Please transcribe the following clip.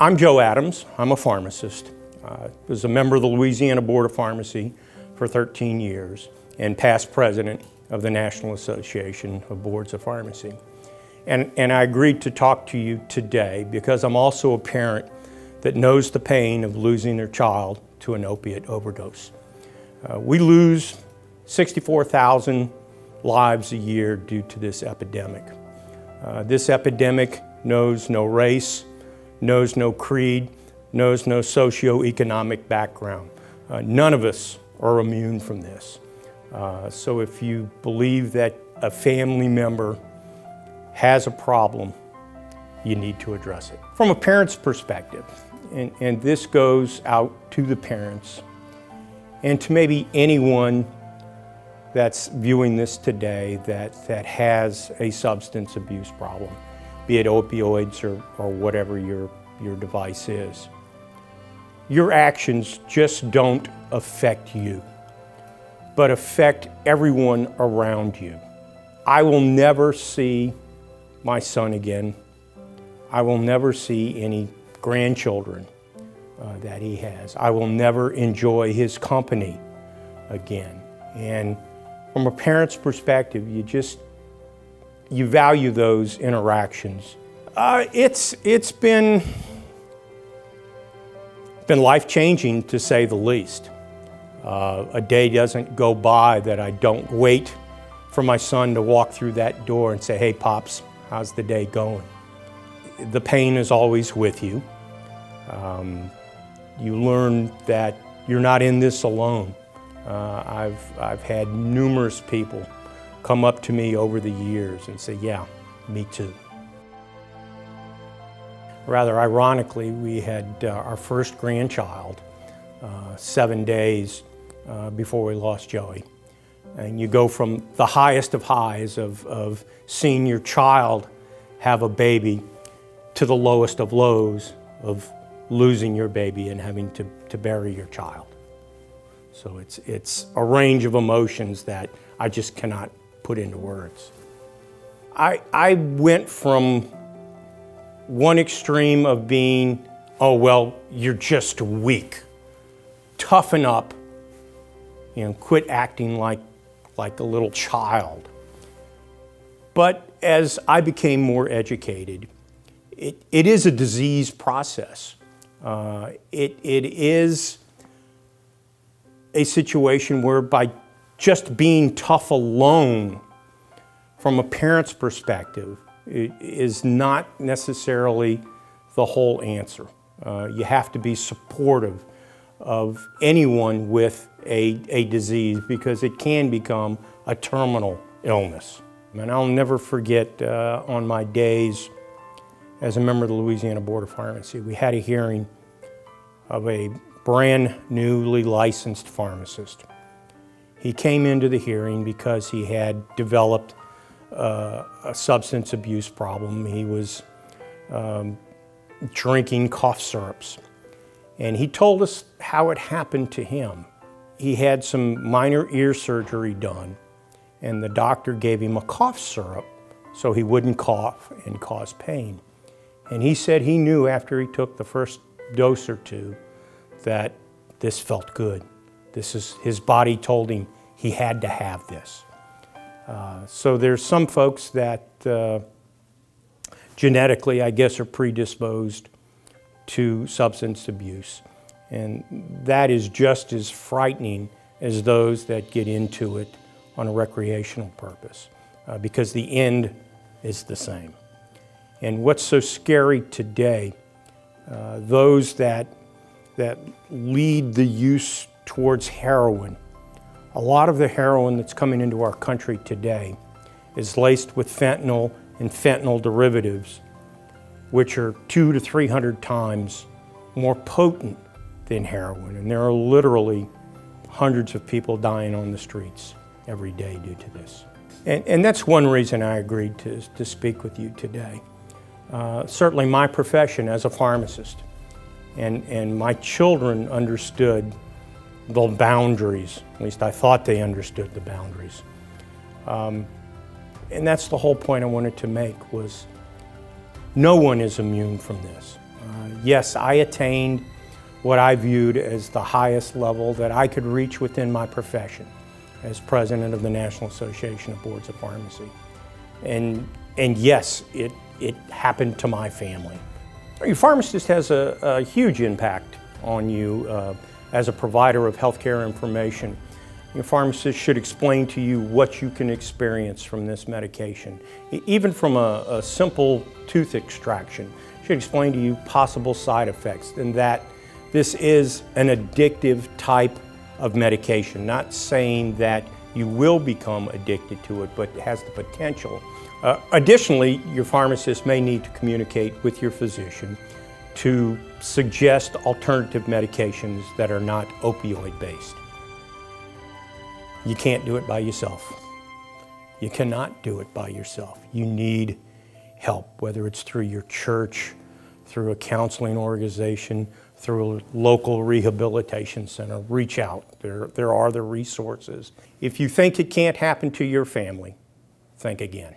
I'm Joe Adams. I'm a pharmacist. Was a member of the Louisiana Board of Pharmacy for 13 years and past president of the National Association of Boards of Pharmacy. And I agreed to talk to you today because I'm also a parent that knows the pain of losing their child to an opiate overdose. We lose 64,000 lives a year due to this epidemic. This epidemic knows no race, knows no creed, knows no socioeconomic background. None of us are immune from this. So if you believe that a family member has a problem, you need to address it. From a parent's perspective, and this goes out to the parents and to maybe anyone that's viewing this today that has a substance abuse problem, be it opioids or whatever your device is. Your actions just don't affect you, but affect everyone around you. I will never see my son again. I will never see any grandchildren that he has. I will never enjoy his company again. And from a parent's perspective, you value those interactions. It's been life-changing, to say the least. A day doesn't go by that I don't wait for my son to walk through that door and say, "Hey, Pops, how's the day going?" The pain is always with you. You learn that you're not in this alone. I've had numerous people come up to me over the years and say, "Yeah, me too." Rather ironically, we had our first grandchild 7 days before we lost Joey. And you go from the highest of highs of seeing your child have a baby to the lowest of lows of losing your baby and having to bury your child. So it's a range of emotions that I just cannot put into words. I went from one extreme of being, "Oh, well, you're just weak. Toughen up, quit acting like a little child." But as I became more educated, it is a disease process. It is a situation where by just being tough alone, from a parent's perspective, it is not necessarily the whole answer. You have to be supportive of anyone with a disease because it can become a terminal illness. And I'll never forget on my days as a member of the Louisiana Board of Pharmacy, we had a hearing of a brand newly licensed pharmacist. He came into the hearing because he had developed a substance abuse problem. He was drinking cough syrups. And he told us how it happened to him. He had some minor ear surgery done, and the doctor gave him a cough syrup so he wouldn't cough and cause pain. And he said he knew after he took the first dose or two that this felt good. His body told him he had to have this. So there's some folks that genetically, I guess, are predisposed to substance abuse. And that is just as frightening as those that get into it on a recreational purpose, because the end is the same. And what's so scary today, those that lead the use towards heroin, a lot of the heroin that's coming into our country today is laced with fentanyl and fentanyl derivatives, which are 200 to 300 times more potent than heroin. And there are literally hundreds of people dying on the streets every day due to this. And that's one reason I agreed to speak with you today. Certainly my profession as a pharmacist and my children understood the boundaries, at least I thought they understood the boundaries. And that's the whole point I wanted to make, was no one is immune from this. Yes, I attained what I viewed as the highest level that I could reach within my profession as president of the National Association of Boards of Pharmacy. And yes, it happened to my family. Your pharmacist has a huge impact on you as a provider of healthcare information. Your pharmacist should explain to you what you can experience from this medication. Even from a simple tooth extraction, should explain to you possible side effects and that this is an addictive type of medication. Not saying that you will become addicted to it, but it has the potential. Additionally, your pharmacist may need to communicate with your physician to suggest alternative medications that are not opioid-based. You can't do it by yourself. You cannot do it by yourself. You need help, whether it's through your church, through a counseling organization, through a local rehabilitation center. Reach out. There are the resources. If you think it can't happen to your family, think again.